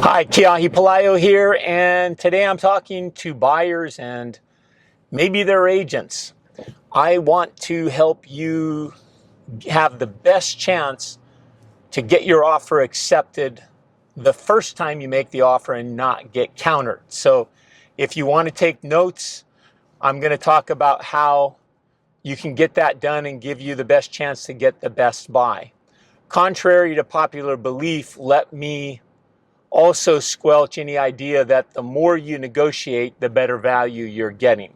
Hi, Kiahi Palayo here, and today I'm talking to buyers and maybe their agents. I want to help you have the best chance to get your offer accepted the first time you make the offer and not get countered. So if you want to take notes, I'm going to talk about how you can get that done and give you the best chance to get the best buy. Contrary to popular belief, let me also squelch any idea that the more you negotiate, the better value you're getting.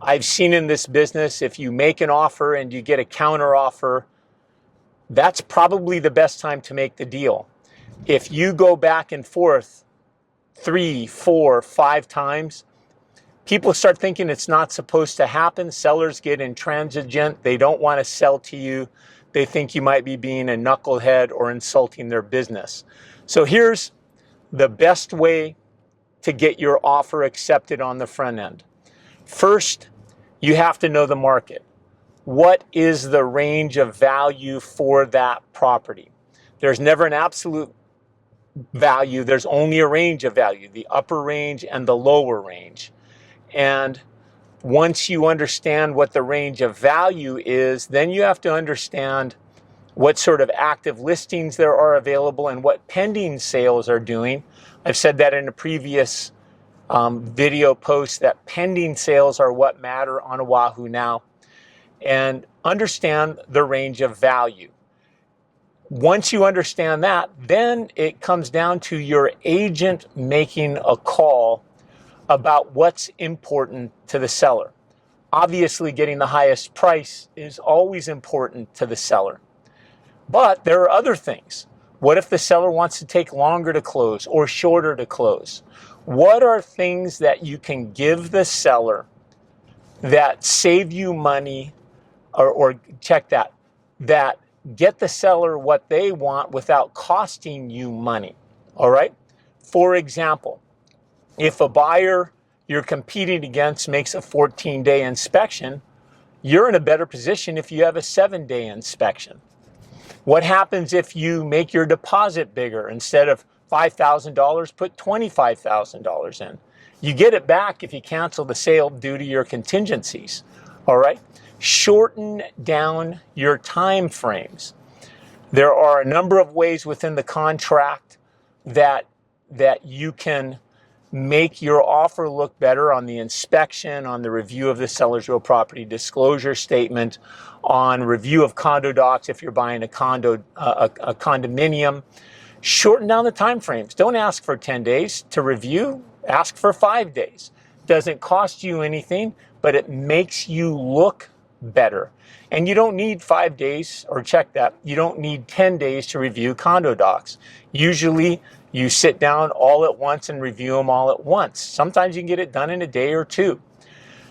I've seen in this business, if you make an offer and you get a counter offer, that's probably the best time to make the deal. If you go back and forth 3, 4, 5 times, people start thinking it's not supposed to happen. Sellers get intransigent. They don't want to sell to you. They think you might be being a knucklehead or insulting their business. So here's the best way to get your offer accepted on the front end. First, you have to know the market. What is the range of value for that property? There's never an absolute value. There's only a range of value, the upper range and the lower range. And once you understand what the range of value is, then you have to understand what sort of active listings there are available and what pending sales are doing. I've said that in a previous video post that pending sales are what matter on Oahu now. And understand the range of value. Once you understand that, then it comes down to your agent making a call about what's important to the seller. Obviously, getting the highest price is always important to the seller. But there are other things. What if the seller wants to take longer to close or shorter to close? What are things that you can give the seller that save you money or check that get the seller what they want without costing you money? All right. For example, if a buyer you're competing against makes a 14-day inspection, you're in a better position if you have a 7-day inspection. What happens if you make your deposit bigger? Instead of $5,000, put $25,000 in. You get it back if you cancel the sale due to your contingencies. All right? Shorten down your time frames. There are a number of ways within the contract that you can make your offer look better on the inspection, on the review of the seller's real property disclosure statement, on review of condo docs if you're buying a condominium. Shorten down the time frames. Don't ask for 10 days to review. Ask for 5 days. Doesn't cost you anything, but it makes you look better. And you don't need 5 days, or check that, you don't need 10 days to review condo docs. Usually you sit down all at once and review them all at once. Sometimes you can get it done in a day or two.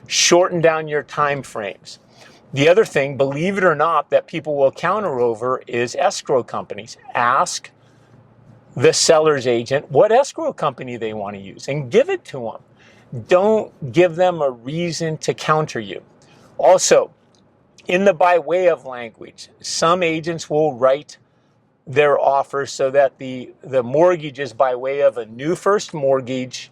Shorten down your time frames. The other thing, believe it or not, that people will counter over is escrow companies. Ask the seller's agent what escrow company they want to use and give it to them. Don't give them a reason to counter you. Also, in the by way of language, some agents will write their offers so that the mortgage is by way of a new first mortgage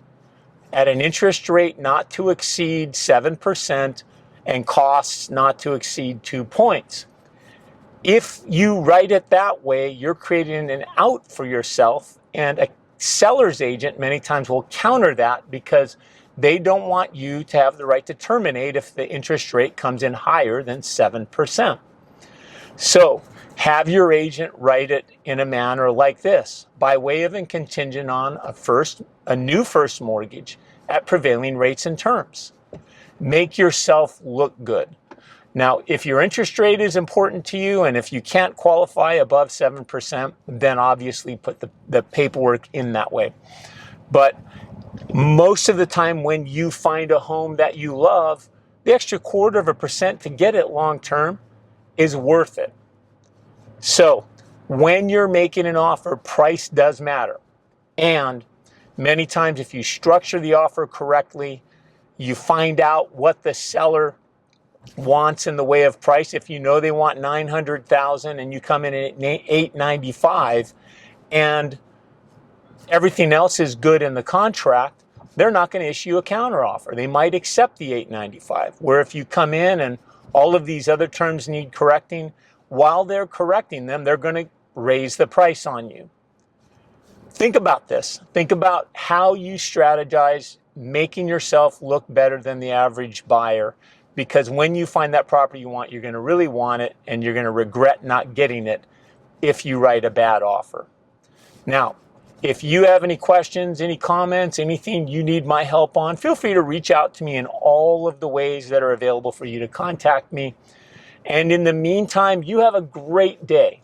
at an interest rate not to exceed 7% and costs not to exceed 2 points. If you write it that way, you're creating an out for yourself, and a seller's agent many times will counter that because they don't want you to have the right to terminate if the interest rate comes in higher than 7%. So have your agent write it in a manner like this: by way of and contingent on a new first mortgage at prevailing rates and terms. Make yourself look good. Now, if your interest rate is important to you and if you can't qualify above 7%, then obviously put the paperwork in that way. But most of the time when you find a home that you love, the extra 0.25% to get it long term is worth it. So when you're making an offer, price does matter. And many times if you structure the offer correctly, you find out what the seller wants in the way of price. If you know they want $900,000 and you come in at $895, and everything else is good in the contract, they're not going to issue a counteroffer. They might accept the $895. Where if you come in and all of these other terms need correcting, while they're correcting them, they're going to raise the price on you. Think about this. Think about how you strategize making yourself look better than the average buyer, because when you find that property you want, you're going to really want it, and you're going to regret not getting it if you write a bad offer. Now, if you have any questions, any comments, anything you need my help on, feel free to reach out to me in all of the ways that are available for you to contact me. And in the meantime, you have a great day.